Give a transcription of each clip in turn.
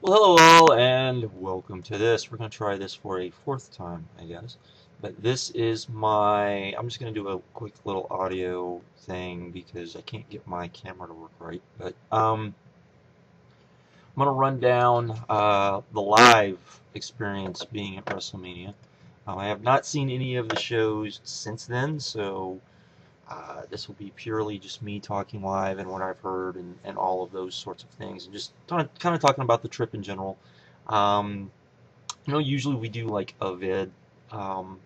Well, hello all, and welcome to this. We're going to try this for a fourth time, I guess. But this is I'm just going to do a quick little audio thing because I can't get my camera to work right. But I'm going to run down the live experience being at WrestleMania. I have not seen any of the shows since then, so this will be purely just me talking live and what I've heard and all of those sorts of things, and just kind of talking about the trip in general. Um, Usually we do like a vid um,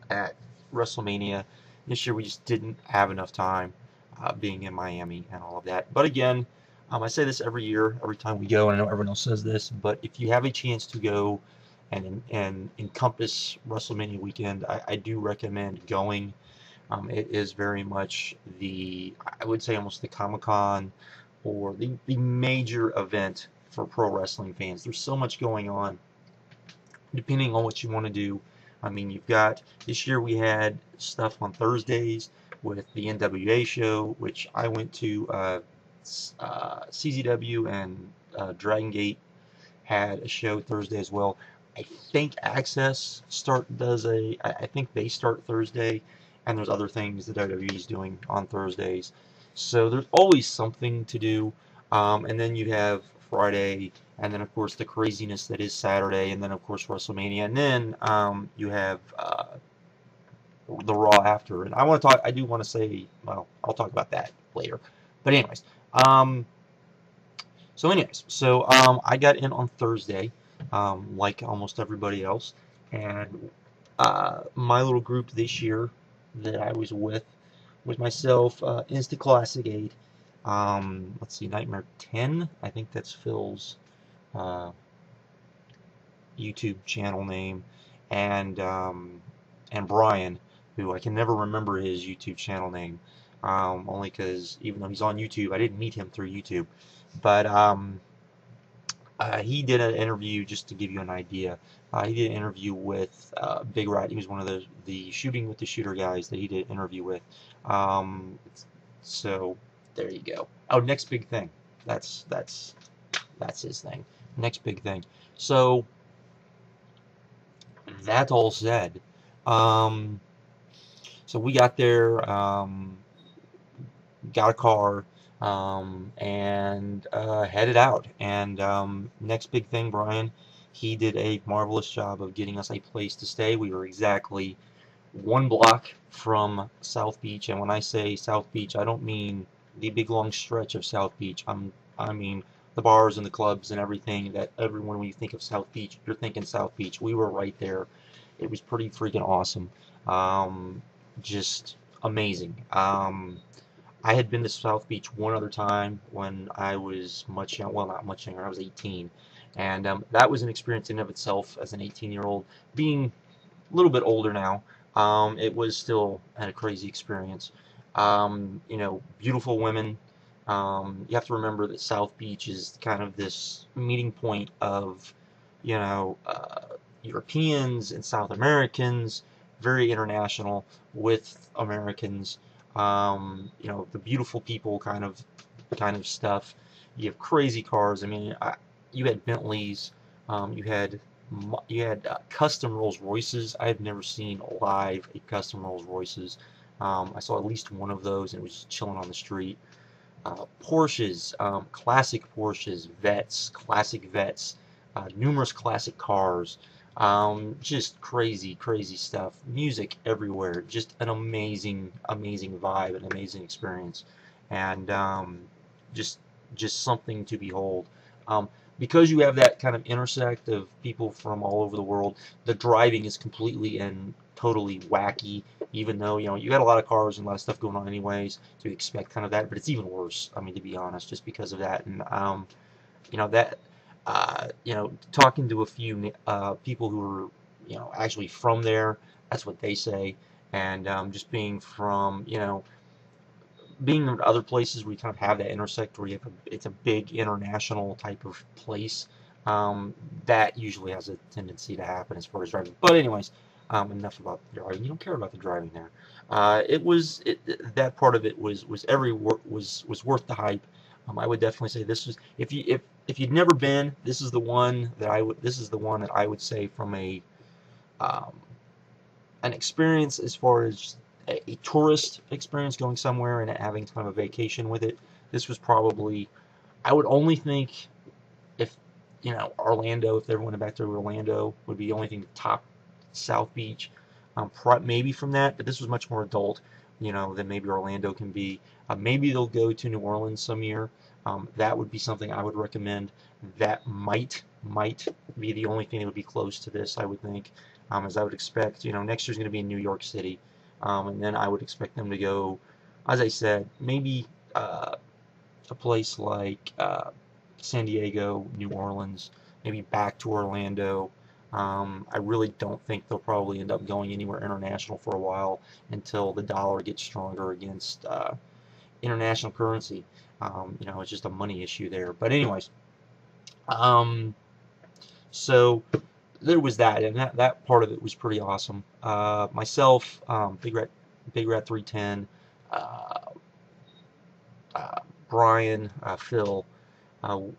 at WrestleMania. This year we just didn't have enough time being in Miami and all of that. But again, I say this every year, every time we go, and I know everyone else says this, but if you have a chance to go and encompass WrestleMania weekend, I do recommend going. It is very much I would say almost the Comic-Con or the major event for pro wrestling fans. There's so much going on depending on what you want to do. I mean, you've got, this year we had stuff on Thursdays with the NWA show, which I went to. CZW and Dragon Gate had a show Thursday as well. I think Access I think they start Thursday, and there's other things that WWE is doing on Thursdays. So there's always something to do. And then you have Friday, and then of course the craziness that is Saturday, and then of course WrestleMania, and then you have the Raw after. And I do want to say, well, I'll talk about that later. But anyways, um, I got in on Thursday, like almost everybody else, and my little group this year that I was with myself, Insta Classic 8, let's see, Nightmare 10, I think that's Phil's uh, YouTube channel name, and Brian, who I can never remember his YouTube channel name, only because even though he's on YouTube, I didn't meet him through YouTube. But he did an interview, just to give you an idea. He did an interview with Big Rat. He was one of the Shooting with the Shooter guys that he did an interview with. Um, so there you go. Oh, Next Big Thing. That's his thing. Next Big Thing. So that's all said. Um, so we got there. Got a car, and headed out. And Next Big Thing, Brian, he did a marvelous job of getting us a place to stay. We were exactly 1 block from South Beach, and when I say South Beach, I don't mean the big long stretch of South Beach. I mean the bars and the clubs and everything that everyone, when you think of South Beach, you're thinking South Beach. We were right there. It was pretty freaking awesome. Just amazing. I had been to South Beach one other time when I was much young, well, not much younger, I was 18, and that was an experience in and of itself as an 18-year-old. Being a little bit older now, it was still a crazy experience. Beautiful women. You have to remember that South Beach is kind of this meeting point of, you know, Europeans and South Americans, very international with Americans. The beautiful people kind of stuff. You have crazy cars. I mean, you had Bentleys, you had custom Rolls Royces. I have never seen live a custom Rolls Royces. I saw at least one of those, and it was just chilling on the street. Porsches, classic Porsches, Vets, classic Vets, numerous classic cars. Just crazy, crazy stuff. Music everywhere. Just an amazing, amazing vibe, an amazing experience, and just just something to behold. Because you have that kind of intersect of people from all over the world, the driving is completely and totally wacky. Even though you got a lot of cars and a lot of stuff going on anyways, so you expect kind of that, but it's even worse. I mean, to be honest, just because of that, and that talking to a few people who are, actually from there, that's what they say. And just being in other places where you kind of have that intersect where it's a big international type of place, that usually has a tendency to happen as far as driving. But anyways, enough about the driving. You don't care about the driving there. That part of it was worth the hype. I would definitely say this is, if you'd never been, this is the one that I would say from um, an experience, as far as a tourist experience going somewhere and having kind of a vacation with it. This was probably, I would only think, if Orlando, if they went back to Orlando, would be the only thing to top South Beach. Maybe from that, but this was much more adult, than maybe Orlando can be. Maybe they'll go to New Orleans some year. That would be something I would recommend. That might be the only thing that would be close to this, I would think. As I would expect, next year's going to be in New York City, and then I would expect them to go, as I said, maybe a place like San Diego, New Orleans, maybe back to Orlando. I really don't think they'll probably end up going anywhere international for a while until the dollar gets stronger against international currency. It's just a money issue there. But anyways, so there was that, and that part of it was pretty awesome. Myself, Big Rat 310, uh, Brian, Phil, or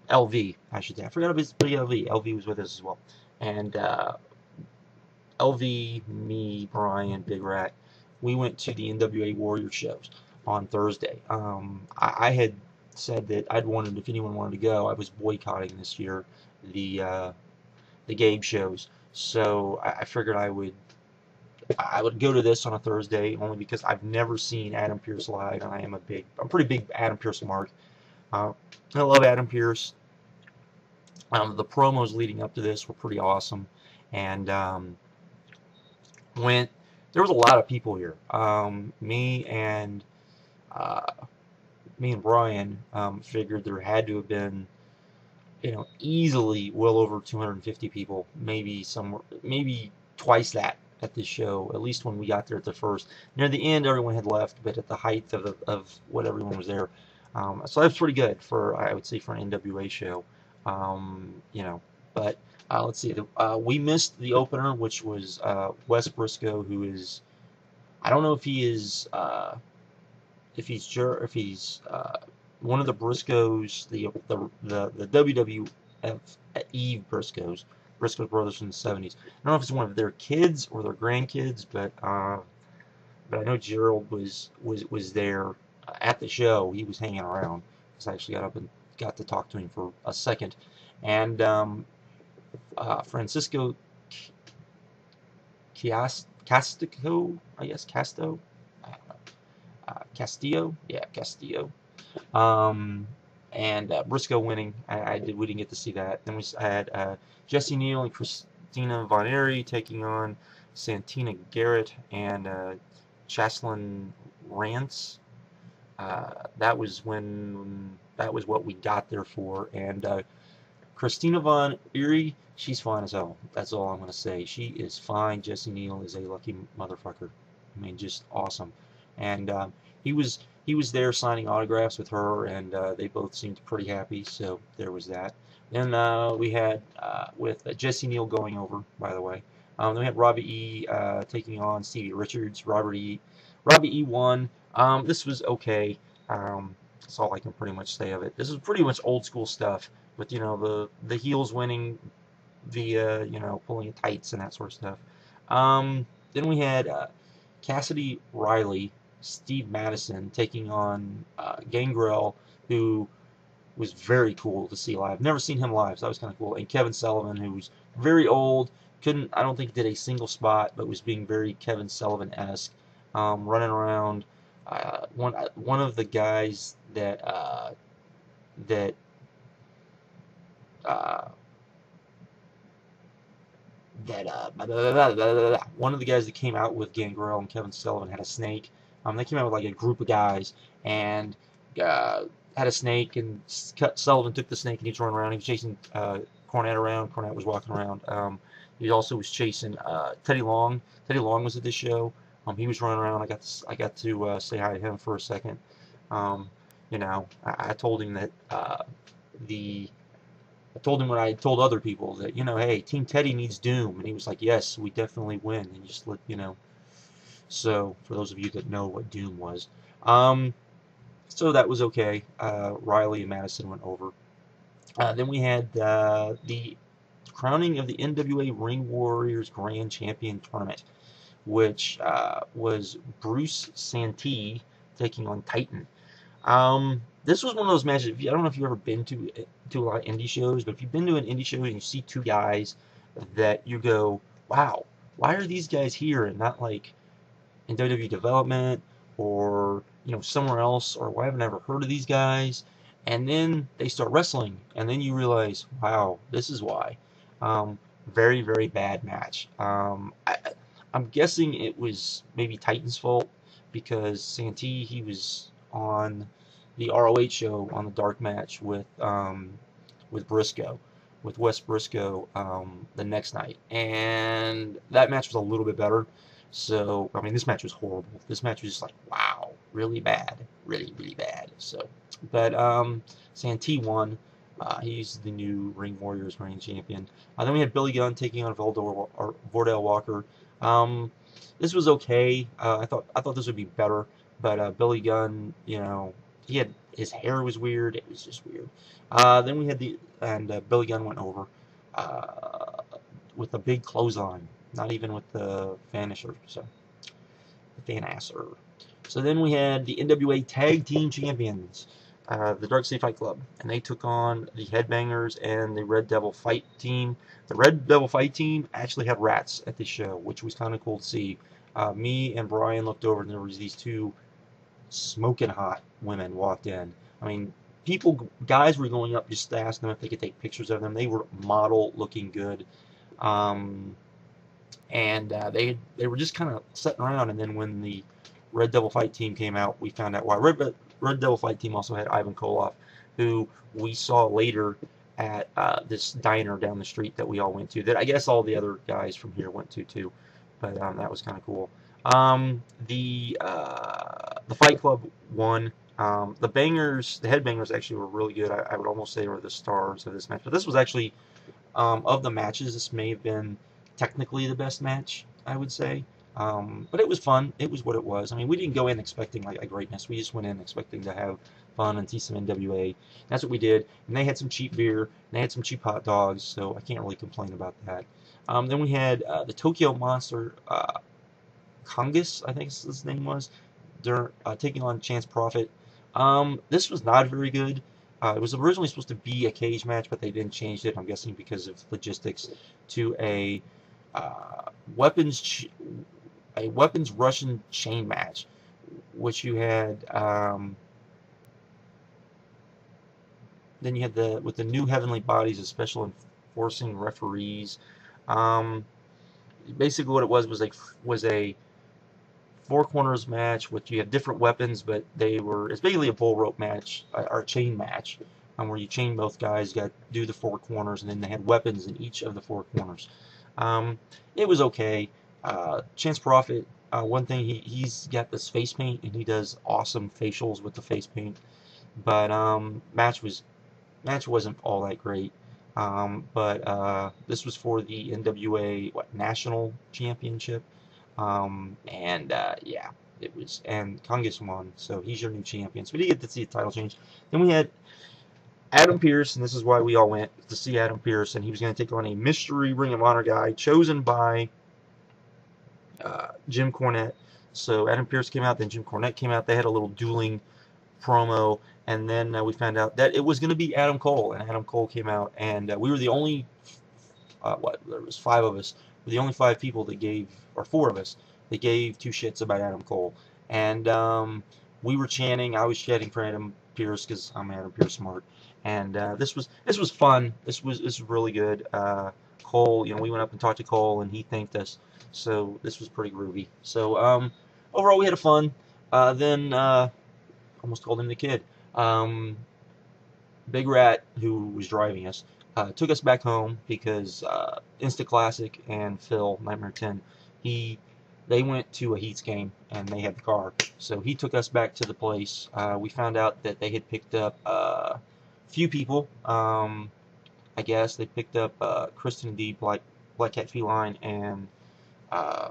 LV, I should say. I forgot about his LV. LV was with us as well. And LV, me, Brian, Big Rat, we went to the NWA Warrior shows on Thursday. I had said that I'd wanted, if anyone wanted to go, I was boycotting this year the Gabe shows. So I figured I would go to this on a Thursday, only because I've never seen Adam Pearce live, and I'm a pretty big Adam Pearce mark. I love Adam Pearce. The promos leading up to this were pretty awesome, and there was a lot of people here. Me and Brian figured there had to have been, easily well over 250 people, maybe twice that at this show. At least when we got there at the first. Near the end, everyone had left, but at the height of what everyone was there, so that's pretty good for, I would say, for an NWA show. But let's see. We missed the opener, which was Wes Briscoe, who is, I don't know if he is, if he's one of the Briscoes, the WWF Briscoe brothers from the 70s. I don't know if it's one of their kids or their grandkids, but I know Gerald was there at the show. He was hanging around, because I actually got up and got to talk to him for a second. And Francisco Castico, I guess, Casto, I don't know. Castillo, yeah, Castillo. And Briscoe winning. We didn't get to see that. Then I had Jesse Neal and Christina Von Eerie taking on Santina Garrett and Chaslyn Rance. That was what we got there for. And Christina Von Eerie, she's fine as hell. That's all I'm gonna say. She is fine. Jesse Neal is a lucky motherfucker. I mean, just awesome. And he was there signing autographs with her, and they both seemed pretty happy. So there was that. Then we had with Jesse Neal going over, by the way. Then we had Robbie E taking on Stevie Richards. Robbie E won. This was okay. That's all I can pretty much say of it. This is pretty much old school stuff, with the heels winning via pulling tights and that sort of stuff. Then we had Cassidy Riley, Steve Madison taking on Gangrel, who was very cool to see live. Never seen him live, so that was kind of cool. And Kevin Sullivan, who was very old, I don't think did a single spot, but was being very Kevin Sullivan-esque, running around. One of the guys that one of the guys that came out with Gangrel and Kevin Sullivan had a snake. They came out with like a group of guys, and had a snake, and Sullivan took the snake, and he was running around. He was chasing Cornette around. Cornette was walking around. He also was chasing Teddy Long. Teddy Long was at this show. He was running around. I got to say hi to him for a second. I told him that I told him what I told other people, that, hey, Team Teddy needs Doom. And he was like, yes, we definitely win. And just let, So, for those of you that know what Doom was. So that was okay. Riley and Madison went over. Then we had the crowning of the NWA Ring Warriors Grand Champion Tournament, which was Bruce Santee taking on Titan. This was one of those matches. I don't know if you've ever been to a lot of indie shows, but if you've been to an indie show and you see two guys that you go, wow, why are these guys here and not like in WWE Development or somewhere else, or why haven't I ever heard of these guys? And then they start wrestling, and then you realize, wow, this is why. Very, very bad match. I'm guessing it was maybe Titan's fault because Santee, he was on the ROH show on the dark match with Briscoe, with Wes Briscoe, the next night, and that match was a little bit better. So I mean, this match was horrible. This match was just like, wow, really bad, really, really bad. So, but Santee won. He's the new Ring Warriors reigning champion. Then we had Billy Gunn taking on Vordell Walker. This was okay. I thought this would be better, but Billy Gunn, his hair was weird. It was just weird. Then we had Billy Gunn went over with a big clothesline, not even with the finisher. So the Fanasser. So then we had the NWA Tag Team Champions, the Dark City Fight Club, and they took on the Headbangers and the Red Devil Fight Team. The Red Devil Fight Team actually had rats at the show, which was kind of cool to see. Me and Brian looked over, and there was these two smoking hot women walked in. I mean, guys were going up just to ask them if they could take pictures of them. They were model looking good. And they were just kind of sitting around, and then when the Red Devil Fight Team came out, we found out why. Red Devil Fight Team also had Ivan Koloff, who we saw later at this diner down the street that we all went to, that I guess all the other guys from here went to too, but that was kind of cool. The Fight Club won. The Headbangers actually were really good. I would almost say were the stars of this match, but this was actually, of the matches, this may have been technically the best match, I would say. But it was fun. It was what it was. I mean, we didn't go in expecting like a greatness. We just went in expecting to have fun and see some NWA. That's what we did. And they had some cheap beer. And they had some cheap hot dogs. So I can't really complain about that. Then we had the Tokyo Monster, Congus, I think his name was, taking on Chance Prophet. This was not very good. It was originally supposed to be a cage match, but they didn't change it. I'm guessing because of logistics, to a weapons Russian chain match, which you had. Then you had with the new Heavenly Bodies as special enforcing referees. Basically, what it was a four corners match, which you had different weapons, but it's basically a bull rope match, or a chain match, where you chain both guys, got to do the four corners, and then they had weapons in each of the four corners. It was okay. Chance Prophet, one thing, he's got this face paint, and he does awesome facials with the face paint, but match wasn't all that great. But this was for the NWA National Championship. Yeah, it was, and Congus won, so he's your new champion. So we did get to see a title change. Then we had Adam Pearce, and this is why we all went to see Adam Pearce, and he was going to take on a mystery Ring of Honor guy chosen by Jim Cornette. So Adam Pearce came out, then Jim Cornette came out. They had a little dueling promo, and then we found out that it was going to be Adam Cole, and Adam Cole came out, and we were the only, there was 5 of us, we're the only 5 people that gave, or 4 of us, that gave 2 shits about Adam Cole, and we were chanting. I was chanting for Adam Pearce because I'm Adam Pearce smart, and this was fun. This was really good. Cole, we went up and talked to Cole, and he thanked us, so this was pretty groovy. So overall, we had a fun. Then almost called him the Kid. Big Rat, who was driving us, took us back home because Insta Classic and Phil, Nightmare 10, they went to a Heats game and they had the car. So he took us back to the place. We found out that they had picked up a few people. I guess they picked up Kristen D, Black Cat Feline, and I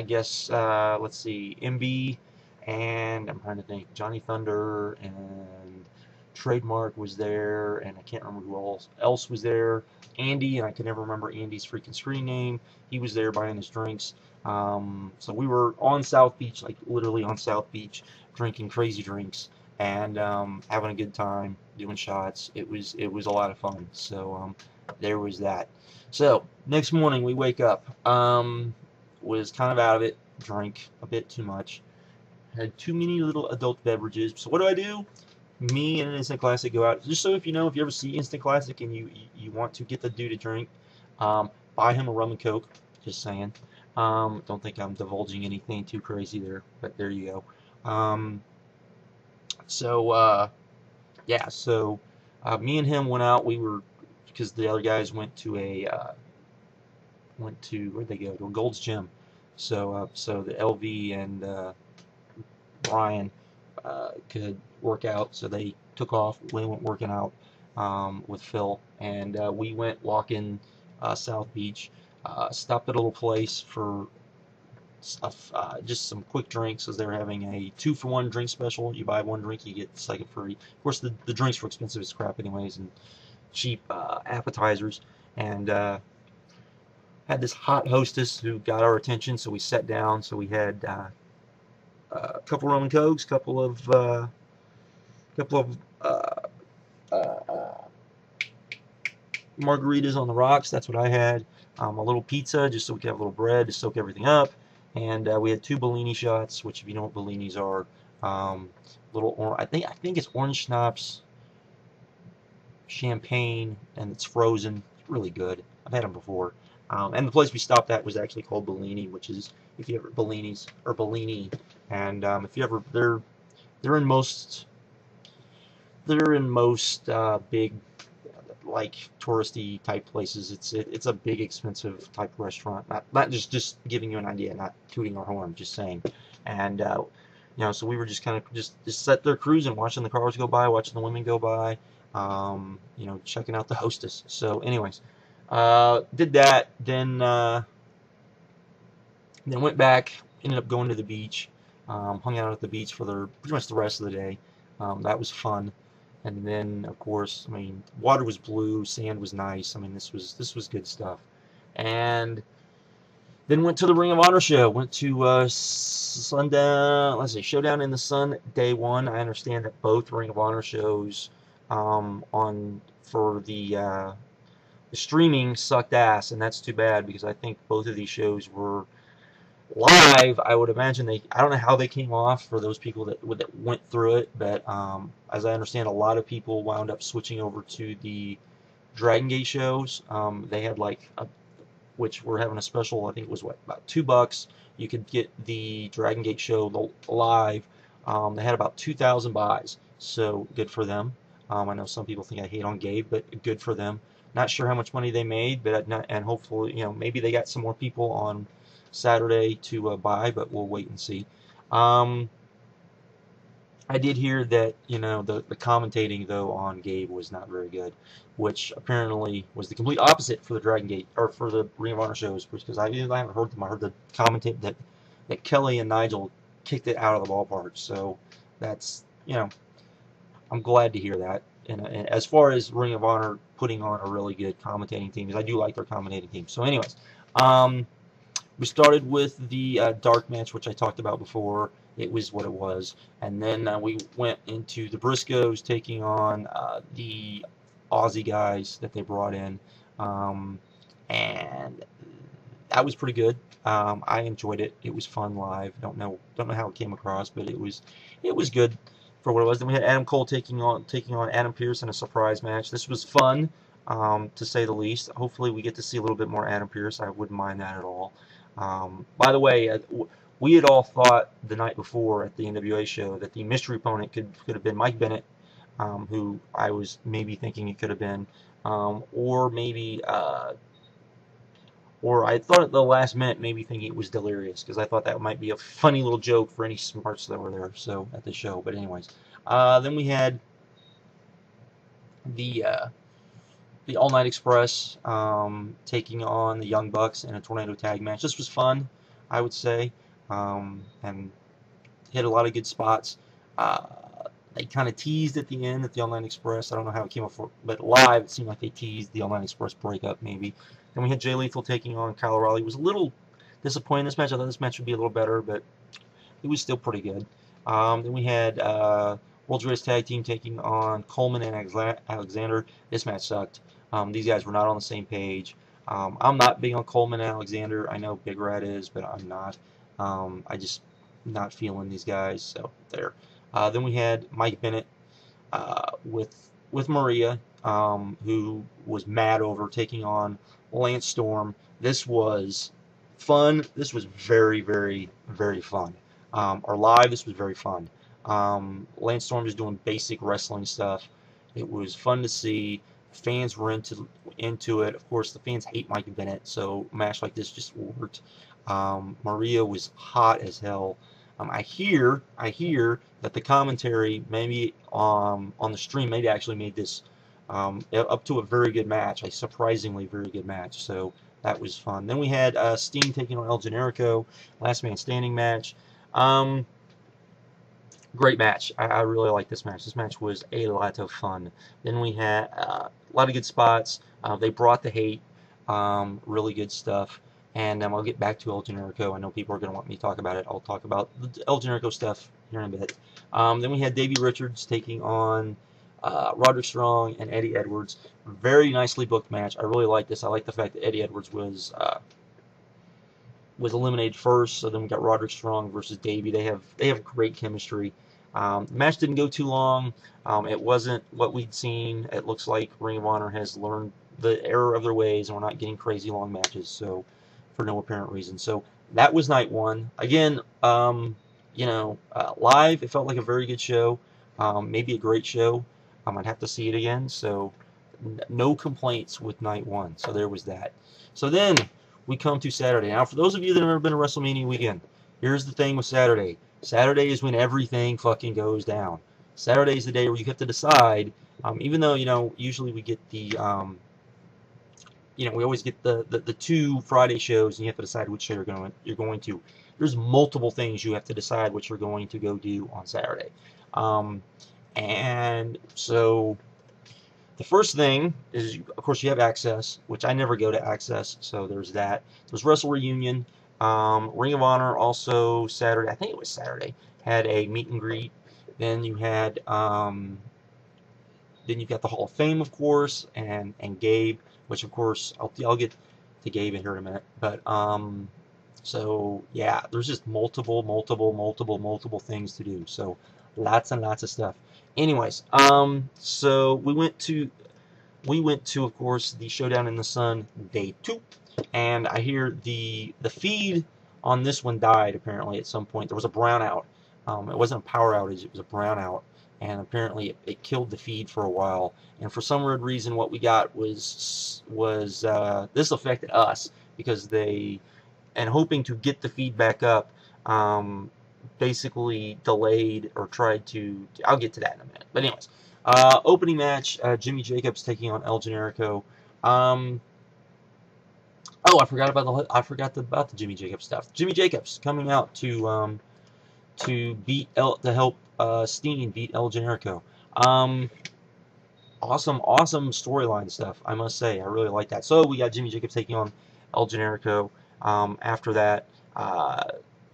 guess, let's see, MB and I'm trying to think, Johnny Thunder and Trademark was there, and I can't remember who else was there. Andy, and I can never remember Andy's freaking screen name. He was there buying his drinks. So we were on South Beach, like literally on South Beach, drinking crazy drinks and having a good time, doing shots. It was a lot of fun. So there was that. So next morning we wake up. Was kind of out of it. Drank a bit too much. Had too many little adult beverages. So what do? Me and Instant Classic go out. Just so if you know, if you ever see Instant Classic and you want to get the dude a drink, buy him a rum and coke. Just saying. Don't think I'm divulging anything too crazy there, but there you go. Yeah. So me and him went out. We were because the other guys went to where'd they go? To a Gold's Gym. So the LV and Brian could work out, so they took off. We went working out with Phil, and we went walking South Beach. Stopped at a little place for stuff, just some quick drinks, as they were having a 2-for-1 drink special. You buy one drink, you get the second free. Of course, the drinks were expensive as crap anyways, and cheap appetizers. And had this hot hostess who got our attention, so we sat down. So we had a couple rum and cokes, couple of margaritas on the rocks. That's what I had. A little pizza, just so we could have a little bread to soak everything up. And we had 2 Bellini shots, which, if you know what Bellinis are, I think it's orange schnapps, champagne, and it's frozen. It's really good. I've had them before. And the place we stopped at was actually called Bellini, which is, if you ever Bellini's or Bellini, and if you ever, they're in most big, like, touristy type places. It's a big, expensive type of restaurant. Not just giving you an idea, not tooting our horn, just saying. And so we were just kind of just sat there cruising, watching the cars go by, watching the women go by, checking out the hostess. So anyways, did that, then went back, ended up going to the beach, hung out at the beach for pretty much the rest of the day. That was fun. And then, of course, I mean, water was blue, sand was nice. I mean, this was good stuff. And then went to the Ring of Honor show. Went to Sundown. Let's see, Showdown in the Sun, day 1. I understand that both Ring of Honor shows for the streaming sucked ass, and that's too bad, because I think both of these shows were live. I would imagine I don't know how they came off for those people that went through it, but as I understand, a lot of people wound up switching over to the Dragon Gate shows. They had which were having a special. I think it was about $2. You could get the Dragon Gate show live. They had about 2,000 buys, so good for them. I know some people think I hate on Gabe, but good for them. Not sure how much money they made, but and hopefully, maybe they got some more people on Saturday to buy, but we'll wait and see. I did hear that the commentating, though, on Gabe was not very good, which apparently was the complete opposite for the Dragon Gate, or for the Ring of Honor shows, because I haven't heard them. I heard the commentate that Kelly and Nigel kicked it out of the ballpark. So that's I'm glad to hear that. And as far as Ring of Honor putting on a really good commentating team, because I do like their commentating team. So anyways, we started with the dark match, which I talked about before. It was what it was. And then we went into the Briscoes taking on the Aussie guys that they brought in. And that was pretty good. I enjoyed it. It was fun live. Don't know how it came across, but it was good for what it was. Then we had Adam Cole taking on Adam Pearce in a surprise match. This was fun, to say the least. Hopefully we get to see a little bit more Adam Pearce. I wouldn't mind that at all. By the way, we had all thought the night before at the NWA show that the mystery opponent could have been Mike Bennett, who I was maybe thinking it could have been, or maybe, or I thought at the last minute maybe thinking it was Delirious, because I thought that might be a funny little joke for any smarts that were there at the show. But anyways, then we had the All Night Express taking on the Young Bucks in a tornado tag match. This was fun, I would say, and hit a lot of good spots. They kind of teased at the end at the Online Express. I don't know how it came up, but live it seemed like they teased the Online Express breakup maybe. Then we had Jay Lethal taking on Kyle O'Reilly. It was a little disappointing in this match. I thought this match would be a little better, but it was still pretty good. Then we had World's Greatest Tag Team taking on Coleman and Alexander. This match sucked. These guys were not on the same page. I'm not big on Coleman and Alexander. I know Big Red is, but I'm not. I just not feeling these guys. So there. Then we had Mike Bennett with Maria, who was mad over taking on Lance Storm. This was fun. This was very, very, very fun. Or live, this was very fun. Lance Storm is doing basic wrestling stuff. It was fun to see. Fans were into it. Of course, the fans hate Mike Bennett, so a match like this just worked. Maria was hot as hell. I hear that the commentary maybe on the stream maybe actually made this up to a very good match, a surprisingly very good match. So that was fun. Then we had Sting taking on El Generico, last man standing match. Great match. I really like this match. This match was a lot of fun. Then we had a lot of good spots. They brought the hate. Really good stuff. And I'll get back to El Generico. I know people are going to want me to talk about it. I'll talk about the El Generico stuff here in a bit. Then we had Davey Richards taking on Roderick Strong and Eddie Edwards. Very nicely booked match. I really like this. I like the fact that Eddie Edwards was eliminated first. So then we got Roderick Strong versus Davey. They have great chemistry. The match didn't go too long. It wasn't what we'd seen. It looks like Ring of Honor has learned the error of their ways, and we're not getting crazy long matches. So for no apparent reason. So that was night one. Again, live, it felt like a very good show. Maybe a great show. I'd have to see it again. So no complaints with night one. So there was that. So then we come to Saturday. Now, for those of you that have never been to WrestleMania weekend, here's the thing with Saturday. Saturday is when everything fucking goes down. Saturday is the day where you have to decide, even though, usually we get the, we always get the 2 Friday shows, and you have to decide which show you're going to. There's multiple things you have to decide what you're going to go do on Saturday. And so the first thing is, of course, you have Access, which I never go to Access, so there's that. There's Wrestlereunion. Ring of Honor also Saturday, I think it was Saturday, had a meet and greet. Then you had then you've got the Hall of Fame, of course, and Gabe, which of course I'll get to Gabe in here in a minute. But so yeah, there's just multiple things to do. So lots and lots of stuff. Anyways, so we went to of course the Showdown in the Sun day 2. And I hear the feed on this one died apparently at some point. There was a brownout. It wasn't a power outage, it was a brownout. And apparently it killed the feed for a while. And for some weird reason what we got was this affected us because and hoping to get the feed back up, basically delayed or tried to, I'll get to that in a minute. But anyways, opening match, Jimmy Jacobs taking on El Generico. Oh, I forgot about the Jimmy Jacobs stuff. Jimmy Jacobs coming out to help Steen beat El Generico. Awesome storyline stuff, I must say. I really like that. So we got Jimmy Jacobs taking on El Generico. After that,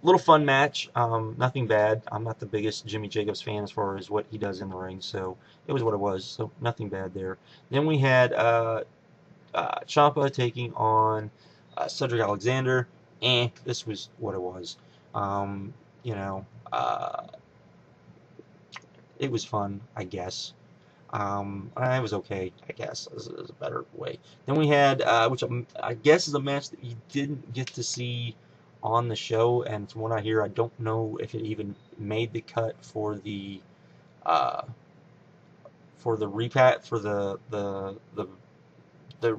little fun match. Nothing bad. I'm not the biggest Jimmy Jacobs fan as far as what he does in the ring, so it was what it was. So nothing bad there. Then we had Ciampa taking on Cedric Alexander. This was what it was. It was fun, I guess. It was okay, I guess, is a better way. Then we had, which I guess is a match that you didn't get to see on the show, and from what I hear, I don't know if it even made the cut for the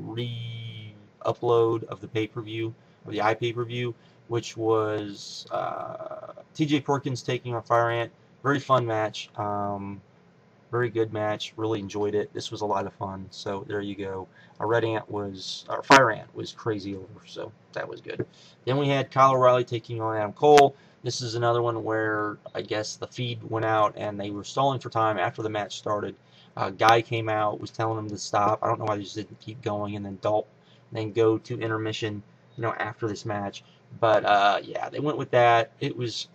re-upload of the pay-per-view, of the iPay-per-view, which was TJ Perkins taking on Fire Ant. Very fun match. Very good match. Really enjoyed it. This was a lot of fun. So there you go. A Red Ant was, or Fire Ant was crazy over. So that was good. Then we had Kyle O'Reilly taking on Adam Cole. This is another one where I guess the feed went out and they were stalling for time after the match started. A guy came out, was telling them to stop. I don't know why they just didn't keep going, and then go to intermission, after this match. But yeah, they went with that. It was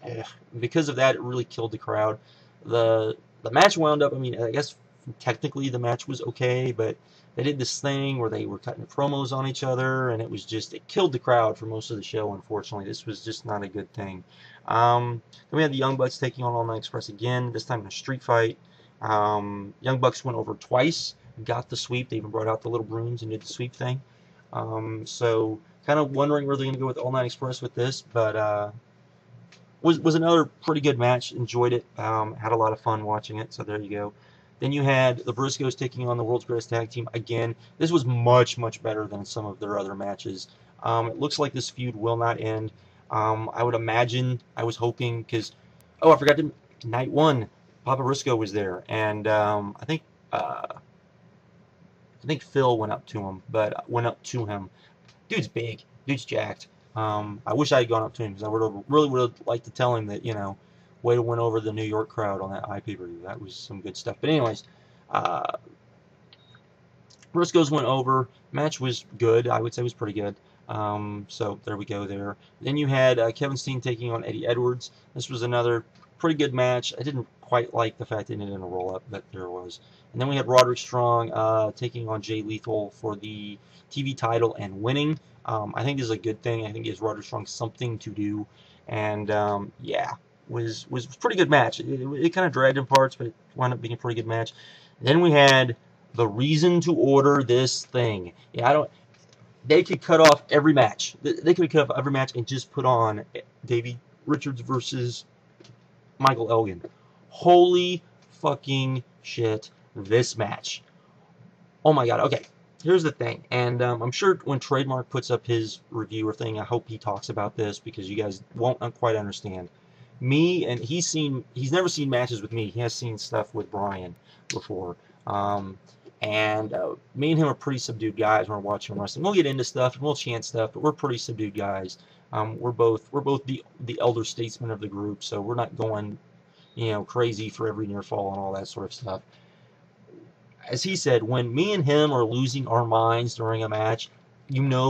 because of that, it really killed the crowd. The match wound up. I mean, I guess technically the match was okay, but they did this thing where they were cutting promos on each other, and it killed the crowd for most of the show. Unfortunately, this was just not a good thing. Then we had the Young Bucks taking on All Night Express again, this time in a street fight. Young Bucks went over twice, got the sweep. They even brought out the little brooms and did the sweep thing. So kind of wondering where they're going to go with All Night Express with this, but was another pretty good match. Enjoyed it. Had a lot of fun watching it. So there you go. Then you had the Briscoes taking on the World's Greatest Tag Team again. This was much, much better than some of their other matches. It looks like this feud will not end. I would imagine, I was hoping, because, oh, I forgot to, night one, Papa Briscoe was there, and I think Phil went up to him. Dude's big. Dude's jacked. I wish I had gone up to him because I really would have liked to tell him that, way to win over the New York crowd on that pay-per-view. That was some good stuff. But anyways, Briscoes went over. Match was good. I would say it was pretty good. So there we go there. Then you had Kevin Steen taking on Eddie Edwards. This was another pretty good match. I didn't quite like the fact that it ended in a roll-up, but there it was. And then we had Roderick Strong taking on Jay Lethal for the TV title and winning. I think this is a good thing. I think it gives Roderick Strong something to do. And yeah, was a pretty good match. It kind of dragged in parts, but it wound up being a pretty good match. Then we had the reason to order this thing. Yeah, they could cut off every match. They could cut off every match and just put on Davey Richards versus Michael Elgin. Holy fucking shit, this match. Oh my god, okay. Here's the thing, and I'm sure when Trademark puts up his review or thing, I hope he talks about this because you guys won't quite understand. And he's never seen matches with me. He has seen stuff with Brian before. And me and him are pretty subdued guys when we're watching wrestling. We'll get into stuff and we'll chant stuff, but we're pretty subdued guys. We're both the elder statesmen of the group, so we're not going, crazy for every near fall and all that sort of stuff. As he said, when me and him are losing our minds during a match,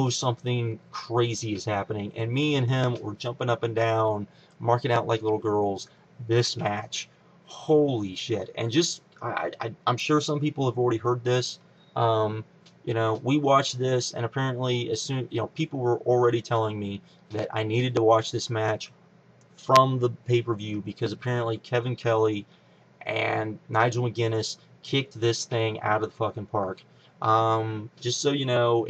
something crazy is happening. And me and him were jumping up and down, marking out like little girls. This match, holy shit! And just, I'm sure some people have already heard this. We watched this, and apparently, as soon, people were already telling me that I needed to watch this match from the pay-per-view because apparently Kevin Kelly and Nigel McGuinness kicked this thing out of the fucking park. Just so you know,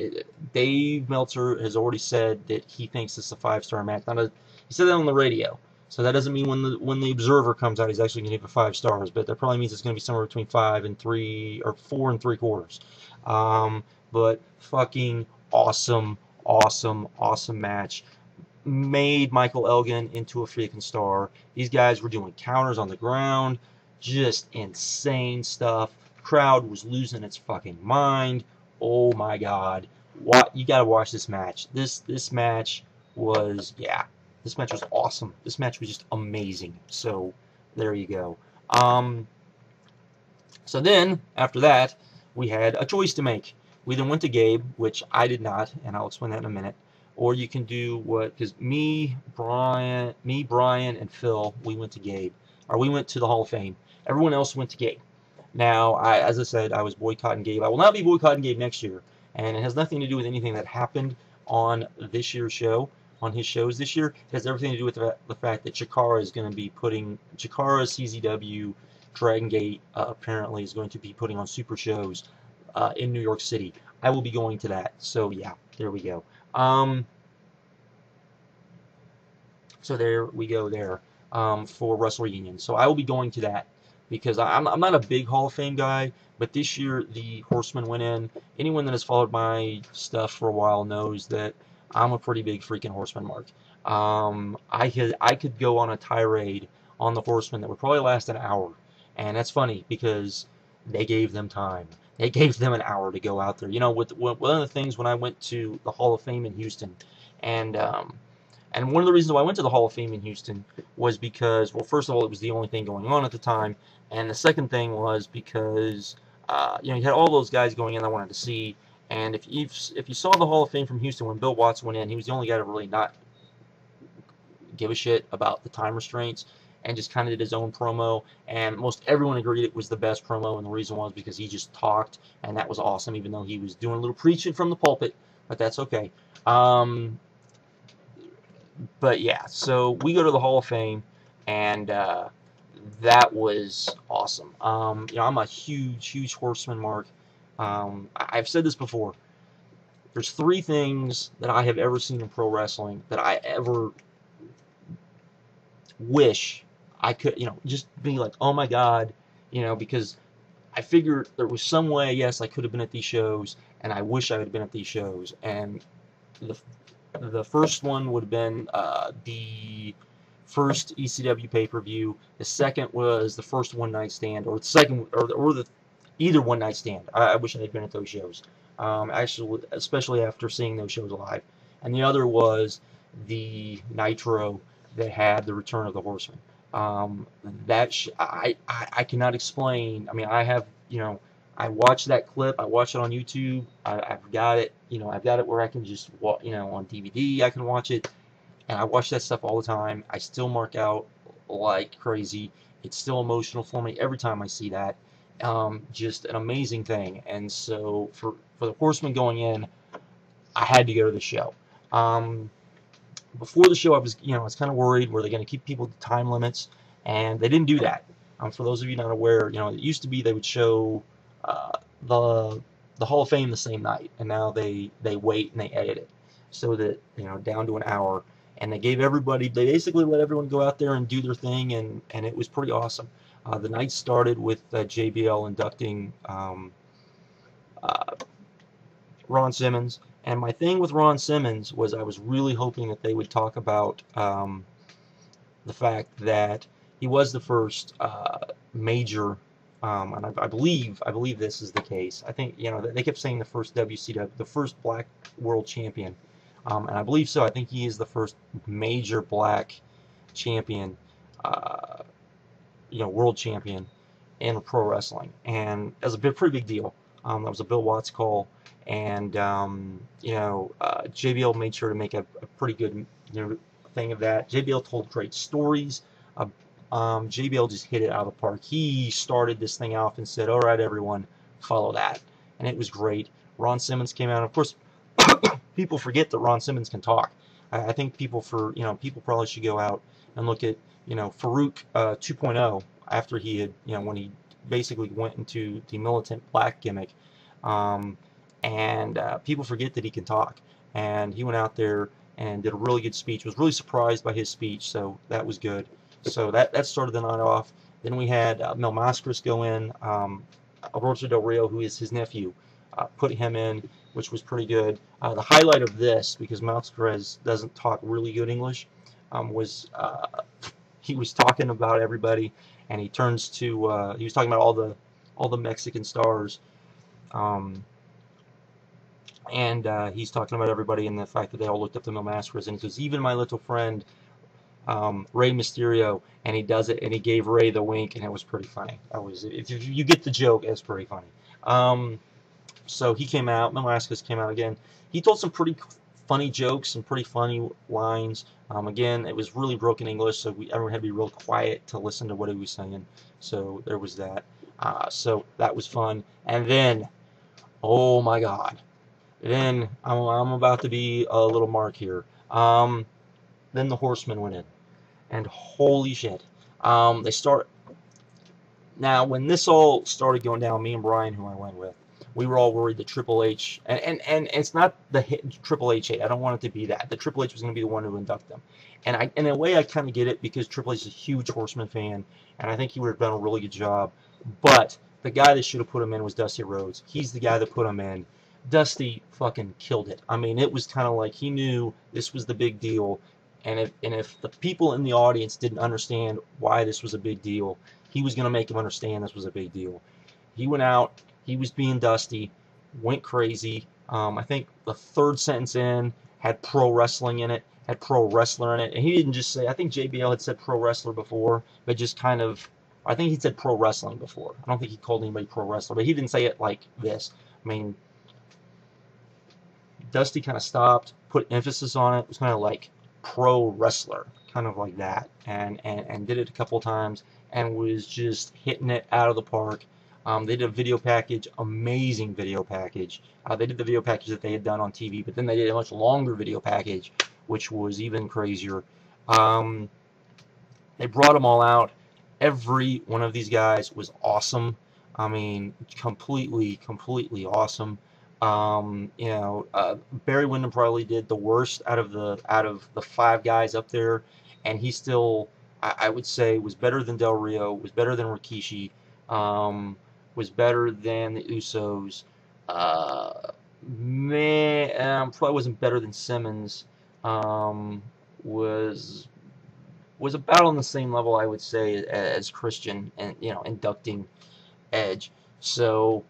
Dave Meltzer has already said that he thinks this is a 5-star match. He said that on the radio, so that doesn't mean when the Observer comes out, he's actually going to give it 5 stars. But that probably means it's going to be somewhere between 5 and 3 or 4 and 3/4. But fucking awesome, awesome, awesome match. Made Michael Elgin into a freaking star. These guys were doing counters on the ground. Just insane stuff. Crowd was losing its fucking mind. Oh my god. You gotta watch this match. This match was, yeah. This match was awesome. This match was just amazing. So, there you go. So then, after that, we had a choice to make. We then went to Gabe, which I did not, and I'll explain that in a minute. Or you can do because me, Brian, and Phil, we went to Gabe. Or we went to the Hall of Fame. Everyone else went to Gabe. Now, as I said, I was boycotting Gabe. I will not be boycotting Gabe next year. And it has nothing to do with anything that happened on this year's show, on his shows this year. It has everything to do with the fact that Chikara is going to be Chikara CZW Dragon Gate apparently is going to be putting on super shows in New York City. I will be going to that. So, yeah, there we go. So there we go there for Wrestlereunion. So I will be going to that because I'm not a big Hall of Fame guy, but this year the Horsemen went in. Anyone that has followed my stuff for a while knows that I'm a pretty big freaking Horseman mark. I could go on a tirade on the Horsemen that would probably last an hour, And that's funny because they gave them time. They gave them an hour to go out there. You know, with one of the things when I went to the Hall of Fame in Houston, and and one of the reasons why I went to the Hall of Fame in Houston was because, well, first of all, it was the only thing going on at the time, and the second thing was because, you know, you had all those guys going in I wanted to see, and if you saw the Hall of Fame from Houston when Bill Watts went in, he was the only guy to really not give a shit about the time restraints and just kind of did his own promo, and most everyone agreed it was the best promo, and the reason was because he just talked, and that was awesome, even though he was doing a little preaching from the pulpit, but that's okay. But yeah, so we go to the Hall of Fame, and that was awesome. You know, I'm a huge Horseman mark. I've said this before. There's three things that I have ever seen in pro wrestling that I ever wish I could, you know, just be like, oh my God, you know, because I figured there was some way, yes, I could have been at these shows, and I wish I would have been at these shows. And the first one would have been the first ECW pay-per-view. The second was the first One Night Stand, or the second, or the either One Night Stand. I wish I had been at those shows. Actually, especially after seeing those shows live. And the other was the Nitro that had the Return of the Horseman. I cannot explain. I mean, I have, you know, I watched that clip. I watched it on YouTube. I've got it, you know, I've got it where I can just, you know, on DVD I can watch it, and I watch that stuff all the time. I still mark out like crazy. It's still emotional for me every time I see that. Just an amazing thing. And so for the Horseman going in, I had to go to the show. Before the show, I was kind of worried, were they going to keep people to time limits? And they didn't do that. For those of you not aware, you know, it used to be they would show the Hall of Fame the same night, and now they wait and they edit it so that, you know, down to an hour. And they basically let everyone go out there and do their thing, and it was pretty awesome. The night started with JBL inducting Ron Simmons. And my thing with Ron Simmons was I was really hoping that they would talk about the fact that he was the first major, and I believe this is the case. I think, you know, they kept saying the first WCW, the first black world champion, and I believe so. I think he is the first major black champion, you know, world champion in pro wrestling, and that was a pretty big deal. That was a Bill Watts call. And you know, JBL made sure to make a pretty good, you know, thing of that. JBL told great stories. JBL just hit it out of the park. He started this thing off and said, "All right, everyone, follow that," and it was great. Ron Simmons came out. Of course, people forget that Ron Simmons can talk. I think people probably should go out and look at, you know, Farouk 2.0 after he had, you know, when he basically went into the militant black gimmick. And people forget that he can talk, and he went out there and did a really good speech. Was really surprised by his speech, so that was good. So that started the night off. Then we had Mil Mascaras go in, Alberto Del Rio, who is his nephew, put him in, which was pretty good. The highlight of this, because Mascaras doesn't talk really good English, was he was talking about everybody, and he turns to he was talking about all the Mexican stars. And he's talking about everybody and the fact that they all looked up to Mil Mascaras, and he says, even my little friend Rey Mysterio, and he does it, and he gave Rey the wink, and it was pretty funny. If you get the joke, it's pretty funny. So he came out, Mil Mascaras came out again. He told some pretty funny jokes, some pretty funny lines. Again, it was really broken English, so everyone had to be real quiet to listen to what he was saying. So there was that. So that was fun. And then, oh my God. Then I'm about to be a little mark here. Then the Horsemen went in, and holy shit, they start. Now, when this all started going down, me and Brian, who I went with, we were all worried that Triple H, and it's not the Triple H hate. I don't want it to be that. The Triple H was going to be the one to induct them, and in a way, I kind of get it because Triple H is a huge Horseman fan, and I think he would have done a really good job. But the guy that should have put him in was Dusty Rhodes. He's the guy that put him in. Dusty fucking killed it. I mean, it was kind of like he knew this was the big deal, and if the people in the audience didn't understand why this was a big deal, he was going to make him understand this was a big deal. He went out, he was being Dusty, went crazy. I think the third sentence in had pro wrestling in it, had pro wrestler in it, and he didn't just say, I think JBL had said pro wrestler before, but just kind of, I think he said pro wrestling before. I don't think he called anybody pro wrestler, but he didn't say it like this. I mean, Dusty kind of stopped, put emphasis on it. It was kind of like pro wrestler, kind of like that, and did it a couple times, and was just hitting it out of the park. They did a video package, amazing video package. They did the video package that they had done on TV, but then they did a much longer video package, which was even crazier. They brought them all out. Every one of these guys was awesome. I mean, completely awesome. You know, Barry Windham probably did the worst out of the 5 guys up there, and he still, I would say, was better than Del Rio, was better than Rikishi, was better than the Usos. Probably wasn't better than Simmons. Was about on the same level, I would say, as Christian, and you know, inducting Edge. So,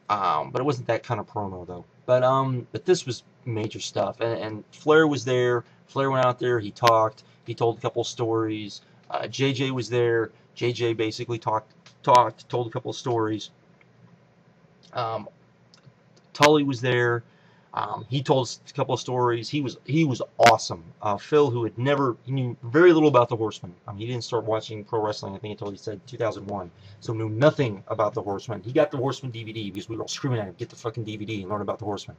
but it wasn't that kind of promo though. But this was major stuff, and Flair was there. Flair went out there. He talked. He told a couple of stories. JJ was there. JJ basically told a couple of stories. Tully was there. He told us a couple of stories. He was awesome. Phil, who he knew very little about the Horsemen. He didn't start watching pro wrestling, I think, until he said 2001. So knew nothing about the Horsemen. He got the Horsemen DVD because we were all screaming at him, get the fucking DVD and learn about the Horsemen.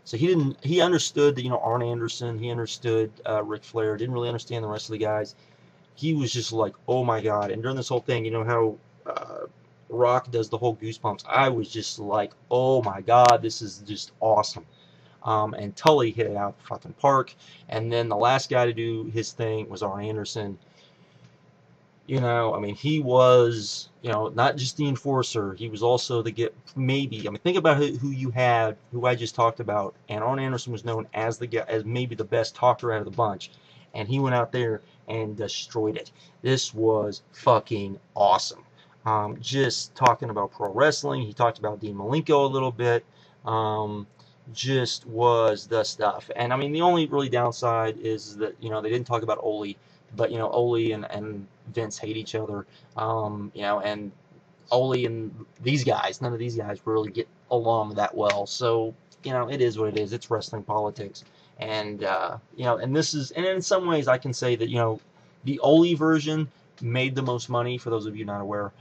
So he understood that, you know, Arn Anderson, he understood Ric Flair, didn't really understand the rest of the guys. He was just like, oh my God. And during this whole thing, you know how Rock does the whole goosebumps. I was just like, oh my God, this is just awesome. And Tully hit it out the fucking park. And then the last guy to do his thing was Arn Anderson. You know, I mean, he was, you know, not just the enforcer. He was also the maybe. I mean, think about who you had, who I just talked about. And Arn Anderson was known as the guy, as maybe the best talker out of the bunch. And he went out there and destroyed it. This was fucking awesome. Just talking about pro wrestling. He talked about Dean Malenko a little bit. Just was the stuff. And I mean, the only really downside is that, you know, they didn't talk about Ole, but, you know, Ole and Vince hate each other. You know, and Ole and these guys, none of these guys really get along that well. So, you know, it is what it is. It's wrestling politics. And, you know, and in some ways I can say that, you know, the Ole version made the most money, for those of you not aware.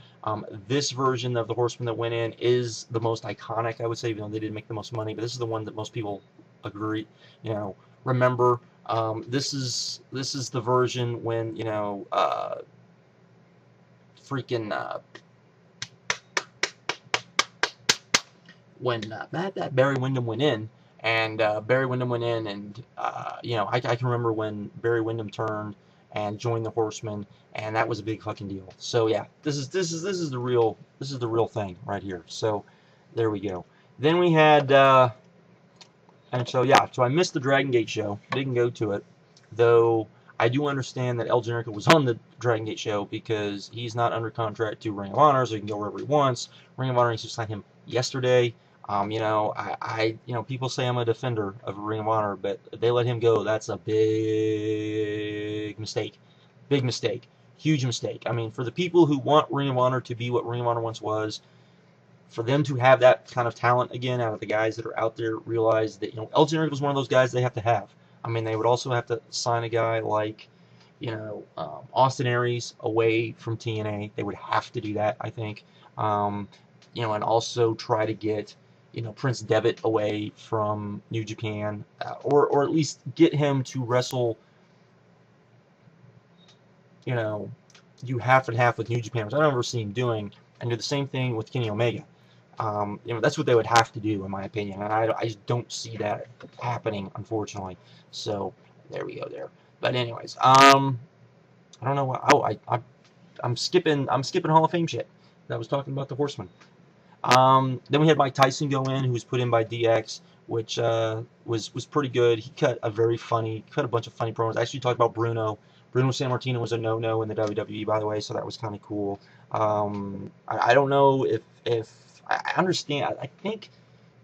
This version of the Horseman that went in is the most iconic, I would say, even though they didn't make the most money, but this is the one that most people agree, you know, remember. This is the version when, you know, when Barry Windham went in, and Barry Windham went in, and you know, I can remember when Barry Windham turned and joined the Horsemen, and that was a big fucking deal. So yeah, this is the real thing right here. So there we go. Then we had and so yeah, so I missed the Dragon Gate show. Didn't go to it, though. I do understand that El Generico was on the Dragon Gate show because he's not under contract to Ring of Honor, so he can go wherever he wants. Ring of Honor needs to sign him yesterday. You know, you know, people say I'm a defender of Ring of Honor, but they let him go. That's a big mistake. Big mistake. Huge mistake. I mean, for the people who want Ring of Honor to be what Ring of Honor once was, for them to have that kind of talent again out of the guys that are out there, realize that, you know, El Generico was one of those guys they have to have. I mean, they would also have to sign a guy like, you know, Austin Aries away from TNA. They would have to do that, I think. You know, and also try to get, you know, Prince Devitt away from New Japan, or at least get him to wrestle, you know, you half and half with New Japan, which I don't ever see him doing, and do the same thing with Kenny Omega. You know, that's what they would have to do, in my opinion, and I just don't see that happening, unfortunately. So there we go there. But anyways, I don't know what. Oh, I'm skipping Hall of Fame shit. I was talking about the Horsemen. Then we had Mike Tyson go in, who was put in by DX, which was pretty good. He cut a bunch of funny promos. I actually talked about Bruno Bruno Sammartino was a no-no in the WWE, by the way, so that was kind of cool. I don't know if I understand. I think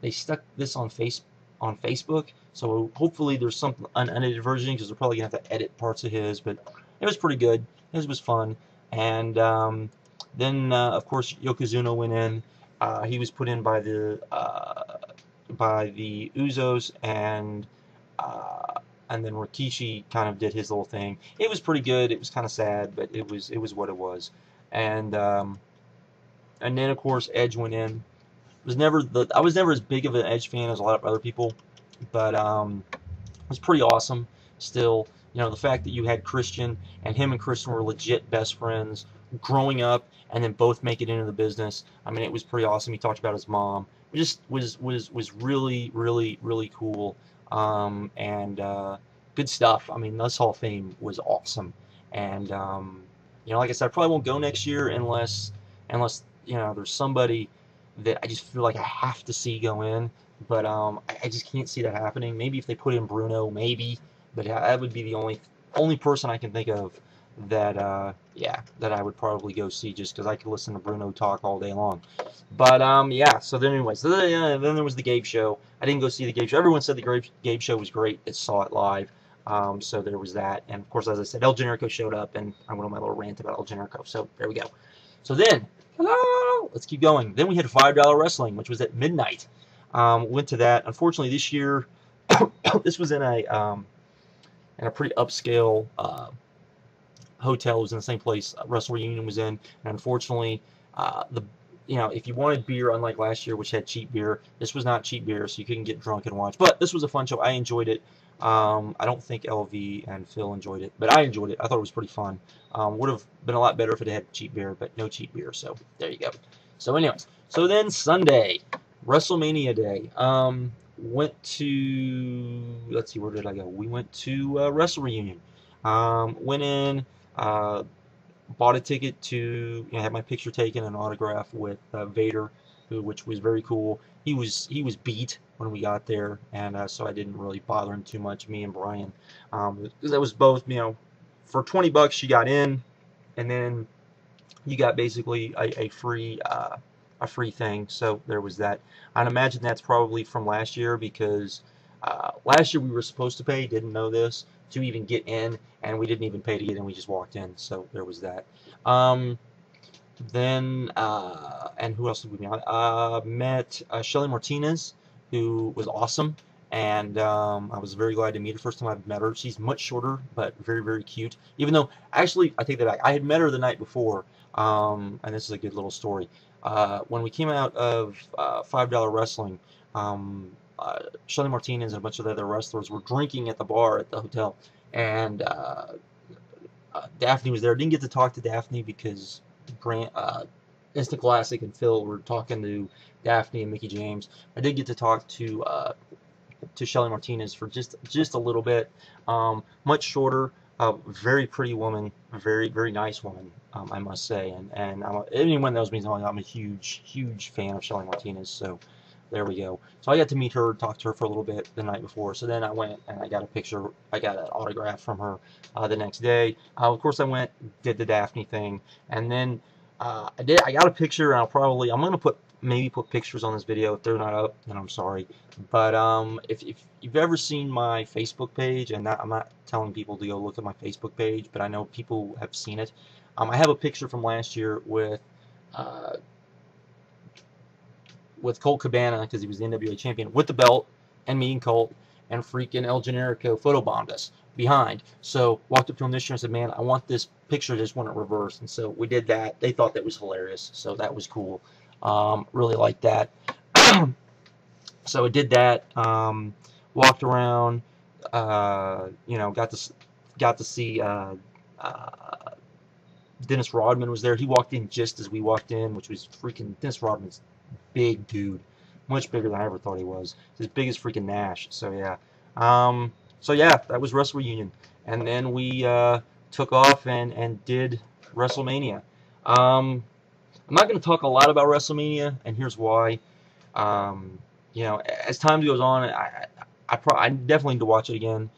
they stuck this on Facebook, so hopefully there's some unedited version because they're probably gonna have to edit parts of his. But it was pretty good. His was fun, and then of course Yokozuna went in. He was put in by the Uzos, and then Rikishi kind of did his little thing. It was pretty good. It was kind of sad, but it was what it was. And then of course Edge went in. I was never as big of an Edge fan as a lot of other people, but it was pretty awesome. Still, you know, the fact that you had Christian and him and Christian were legit best friends growing up, and then both make it into the business. I mean, it was pretty awesome. He talked about his mom. It just was really really cool, and good stuff. I mean, this Hall of Fame was awesome, and you know, like I said, I probably won't go next year unless you know there's somebody that I just feel like I have to see go in, but I just can't see that happening. Maybe if they put in Bruno, maybe, but that would be the only person I can think of that yeah, that I would probably go see, just because I could listen to Bruno talk all day long. But yeah, so then anyways, then there was the Gabe show. I didn't go see the Gabe show. Everyone said the Gabe show was great. I saw it live. So there was that, and of course, as I said, El Generico showed up, and I went on my little rant about El Generico. So there we go. So then, hello, let's keep going. Then we had $5 wrestling, which was at midnight. Went to that. Unfortunately, this year, this was in a pretty upscale hotel. It was in the same place Wrestlereunion was in, and unfortunately, you know, if you wanted beer, unlike last year, which had cheap beer, this was not cheap beer, so you couldn't get drunk and watch. But this was a fun show. I enjoyed it. I don't think LV and Phil enjoyed it, but I enjoyed it. I thought it was pretty fun. Would have been a lot better if it had cheap beer, but no cheap beer, so there you go. So anyways, so then Sunday, WrestleMania Day. Went to, let's see, where did I go? We went to Wrestlereunion. Went in, bought a ticket to, you know, have my picture taken, an autograph with Vader, which was very cool. He was beat when we got there, and so I didn't really bother him too much, me and Brian, because that was both, you know, for 20 bucks you got in, and then you got basically a free thing. So there was that. I'd imagine that's probably from last year, because last year we were supposed to pay, didn't know this, to even get in, and we didn't even pay to get in, we just walked in. So there was that. Then and who else did we meet? Met Shelly Martinez, who was awesome, and I was very glad to meet her. First time I've met her. She's much shorter, but very cute. Even though, actually, I take that back. I had met her the night before, and this is a good little story. When we came out of $5 wrestling, Shelly Martinez and a bunch of the other wrestlers were drinking at the bar at the hotel, and Daphne was there. Didn't get to talk to Daphne because Instant Classic and Phil were talking to Daphne and Mickie James. I did get to talk to Shelly Martinez for just a little bit. Much shorter, very pretty woman, very nice woman, I must say. And anyone that knows me knows I'm a huge fan of Shelly Martinez. So there we go. So I got to meet her, talk to her for a little bit the night before. So then I went and I got a picture, I got an autograph from her the next day. Of course I went, did the Daphne thing, and then I got a picture, and I'm gonna maybe put pictures on this video. If they're not up, then I'm sorry. But if you've ever seen my Facebook page, and I'm not telling people to go look at my Facebook page, but I know people have seen it. I have a picture from last year with Colt Cabana, because he was the NWA champion, with the belt, and me and Colt, and freaking El Generico photobombed us behind. So walked up to him this year and said, man, I want this picture, just want it reversed. And so we did that. They thought that was hilarious, so that was cool. Really liked that. So I did that. Walked around. You know, got to see Dennis Rodman was there. He walked in just as we walked in, which was freaking, Dennis Rodman's big dude, much bigger than I ever thought he was. He's as big as freaking Nash. So yeah. So yeah, that was Wrestlereunion, and then we took off and did WrestleMania. I'm not going to talk a lot about WrestleMania, and here's why. You know, as time goes on, I definitely need to watch it again.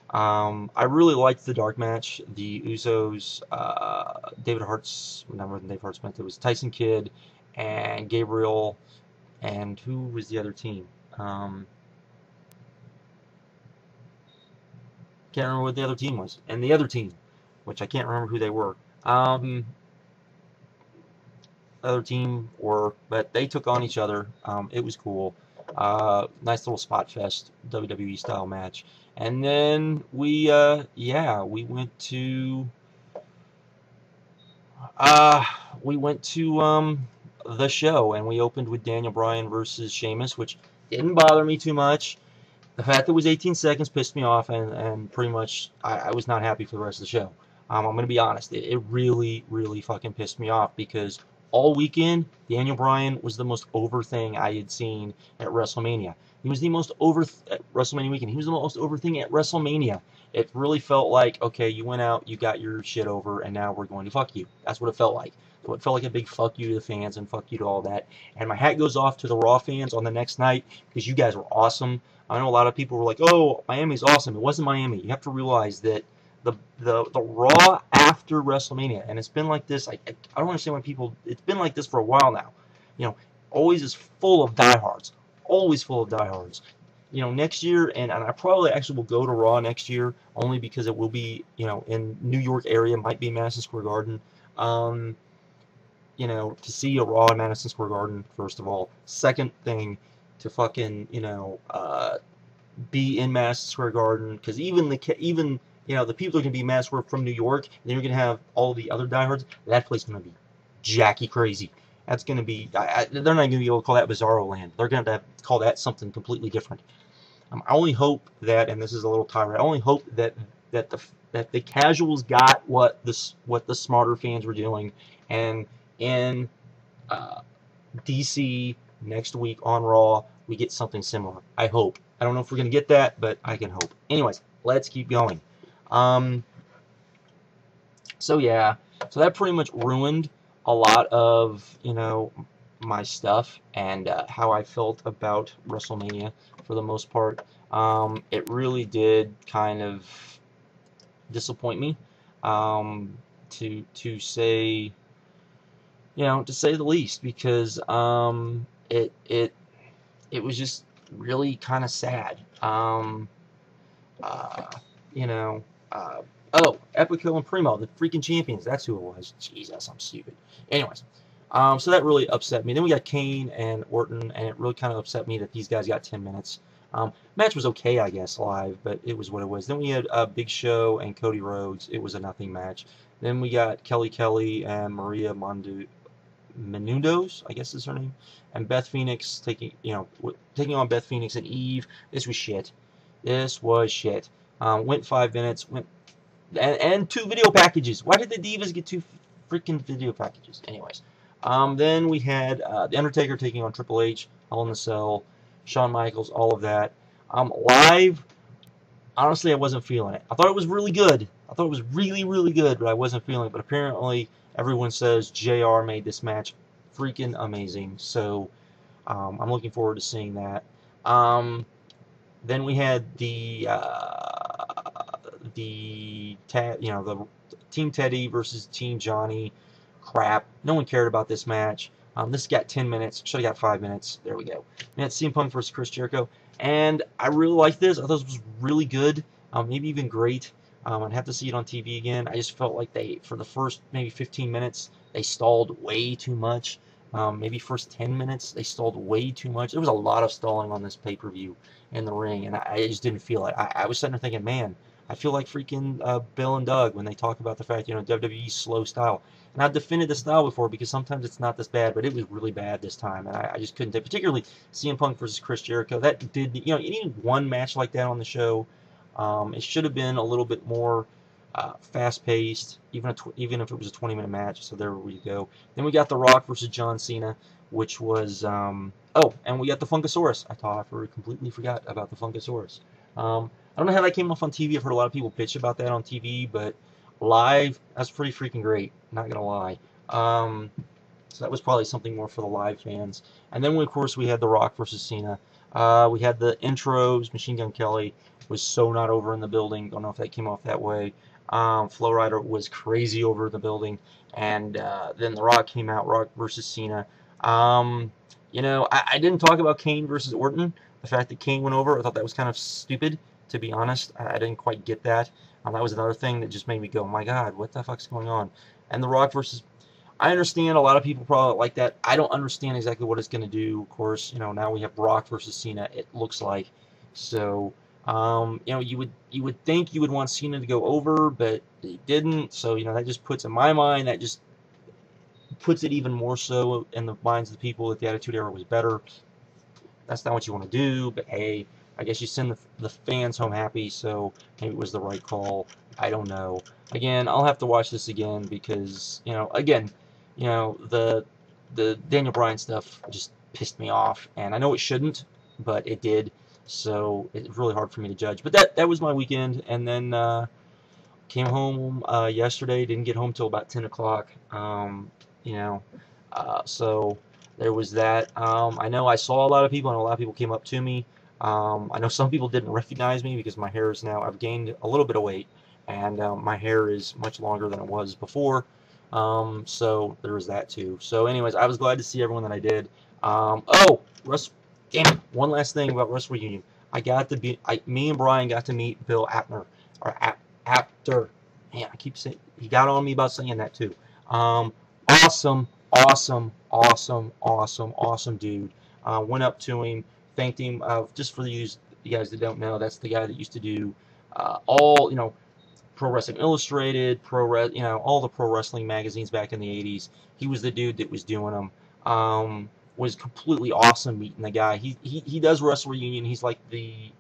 I really liked the dark match. The Usos, David Hart's, no more than David Hart Smith. It was Tyson Kidd and Gabriel, and who was the other team? Can't remember what the other team was. And the other team, which I can't remember who they were. Other team but they took on each other. It was cool. Nice little spot fest WWE style match. And then we went to the show, and we opened with Daniel Bryan versus Sheamus, which didn't bother me too much. The fact that it was 18 seconds pissed me off, and pretty much I was not happy for the rest of the show. I'm going to be honest. It really, really fucking pissed me off because all weekend, Daniel Bryan was the most over thing I had seen at WrestleMania. He was the most over at WrestleMania weekend. He was the most over thing at WrestleMania. It really felt like, okay, you went out, you got your shit over, and now we're going to fuck you. That's what it felt like. So it felt like a big fuck you to the fans and fuck you to all that. And my hat goes off to the Raw fans on the next night because you guys were awesome. I know a lot of people were like, "Oh, Miami's awesome." It wasn't Miami. You have to realize that the Raw after WrestleMania, and it's been like this. I don't understand why people. It's been like this for a while now. You know, always is full of diehards. Always full of diehards. You know, next year, and I probably actually will go to Raw next year only because it will be, you know, in New York area, might be Madison Square Garden. You know, to see a Raw in Madison Square Garden, first of all. Second thing, to fucking, you know, be in Madison Square Garden, because even you know, the people are gonna be Madison Square from New York, and then you're gonna have all the other diehards. That place is gonna be jacky crazy. That's gonna be. They're not gonna be able to call that Bizarro Land. They're gonna have to call that something completely different. I only hope that, and this is a little tirade, I only hope that the casuals got what the smarter fans were doing, and in DC next week on Raw, we get something similar. I hope. I don't know if we're going to get that, but I can hope. Anyways, let's keep going. So yeah, so that pretty much ruined a lot of, you know, my stuff and how I felt about WrestleMania for the most part. It really did kind of disappoint me, to say, you know, to say the least, because it was just really kind of sad. Uh, you know, oh, Epico and Primo, the freaking champions. That's who it was. Jesus, I'm stupid. Anyways, so that really upset me. Then we got Kane and Orton, and it really kind of upset me that these guys got 10 minutes. Match was okay, I guess, live, but it was what it was. Then we had Big Show and Cody Rhodes. It was a nothing match. Then we got Kelly and Maria Menounos, I guess is her name, and Beth Phoenix taking on Beth Phoenix and Eve. This was shit. This was shit. Went 5 minutes. And 2 video packages. Why did the Divas get 2 freaking video packages? Anyways, then we had The Undertaker taking on Triple H, Hell in the Cell, Shawn Michaels, all of that. Live, honestly, I wasn't feeling it. I thought it was really good. I thought it was really, really good, but I wasn't feeling it. But apparently, everyone says JR made this match freaking amazing. So, I'm looking forward to seeing that. Then we had the Team Teddy versus Team Johnny. Crap. No one cared about this match. This got 10 minutes. Should have got 5 minutes. There we go. We had CM Punk versus Chris Jericho. And I really liked this. I thought this was really good. Maybe even great. I'd have to see it on TV again. I just felt like for the first maybe 15 minutes, they stalled way too much. Maybe first 10 minutes, they stalled way too much. There was a lot of stalling on this pay-per-view in the ring, and I just didn't feel it. I was sitting there thinking, man, I feel like freaking Bill and Doug when they talk about the fact, you know, WWE's slow style. And I've defended the style before because sometimes it's not this bad, but it was really bad this time, and I just couldn't take, particularly CM Punk versus Chris Jericho. That did, you know, you need one match like that on the show. It should have been a little bit more fast-paced, even if it was a 20-minute match. So there we go. Then we got The Rock versus John Cena, which was oh, and we got the Funkasaurus. I completely forgot about the Funkasaurus. I don't know how that came off on TV. I've heard a lot of people bitch about that on TV, but live, that's pretty freaking great. Not gonna lie. So that was probably something more for the live fans. And then, of course, we had The Rock versus Cena. We had the intros. Machine Gun Kelly was so not over in the building. Don't know if that came off that way. Flow Rider was crazy over the building. And then The Rock came out, Rock versus Cena. You know, I didn't talk about Kane versus Orton. The fact that Kane went over, I thought that was kind of stupid, to be honest. I didn't quite get that. That was another thing that just made me go, my God, what the fuck's going on? And The Rock versus... I understand a lot of people probably like that. I don't understand exactly what it's going to do. Of course, you know, now we have Rock versus Cena, it looks like. So, you know, you would think you would want Cena to go over, but he didn't. So, you know, that just puts, in my mind, that just puts it even more so in the minds of the people that the Attitude Era was better. That's not what you want to do, but hey, I guess you send the fans home happy, so maybe it was the right call. I don't know. Again, I'll have to watch this again because, you know, again, you know, the Daniel Bryan stuff just pissed me off, and I know it shouldn't, but it did, so it's really hard for me to judge. But that was my weekend, and then came home yesterday. Didn't get home till about 10 o'clock. You know, so there was that. I know I saw a lot of people, and a lot of people came up to me. I know some people didn't recognize me because my hair is now, I've gained a little bit of weight, and my hair is much longer than it was before. So there was that too. So anyways, I was glad to see everyone that I did. Oh, damn it, one last thing about Wrestlereunion. Me and Brian got to meet Bill Apter, or Apter. Man, I keep saying, he got on me about saying that too. Awesome, awesome, awesome, awesome, awesome dude. Went up to him, thanked him. Just for you guys that don't know, that's the guy that used to do all, you know, Pro Wrestling Illustrated, you know, all the pro wrestling magazines back in the 80s. He was the dude that was doing them. Was completely awesome meeting the guy. He does Wrestlereunion. He's like he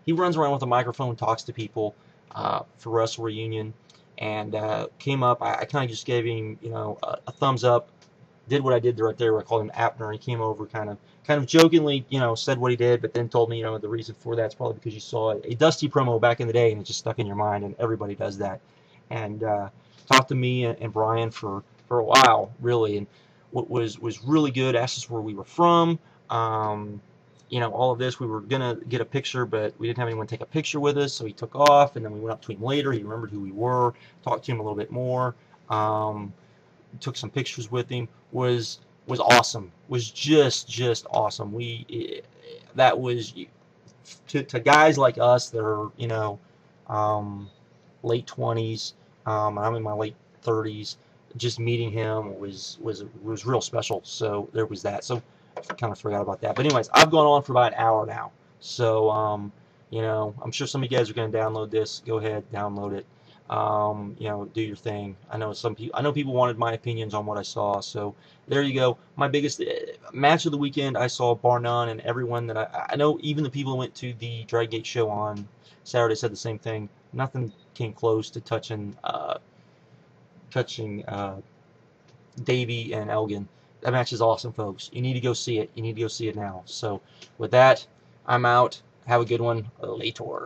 runs around with a microphone, talks to people for Wrestlereunion, and came up. I kind of just gave him, you know, a thumbs up. Did what I did right there. I called him Apner. He came over, kind of jokingly, you know, said what he did, but then told me, you know, the reason for that's probably because you saw a Dusty promo back in the day, and it just stuck in your mind, and everybody does that. And talked to me and Brian for a while, really, and what was really good. Asked us where we were from. You know, all of this. We were gonna get a picture, but we didn't have anyone take a picture with us, so he took off, and then we went up to him later. He remembered who we were. Talked to him a little bit more. Took some pictures with him. Was awesome. Was just awesome. That was to guys like us that are, you know, late 20s. I'm in my late 30s. Just meeting him was real special. So there was that. So I kind of forgot about that. But anyways, I've gone on for about an hour now. So you know, I'm sure some of you guys are going to download this. Go ahead, download it. You know, do your thing. I know people wanted my opinions on what I saw, so there you go. My biggest match of the weekend, I saw bar none, and everyone that I know, even the people who went to the Drag Gate show on Saturday said the same thing. Nothing came close to touching Davey and Elgin. That match is awesome, folks. You need to go see it. You need to go see it now. So with that, I'm out. Have a good one. Later.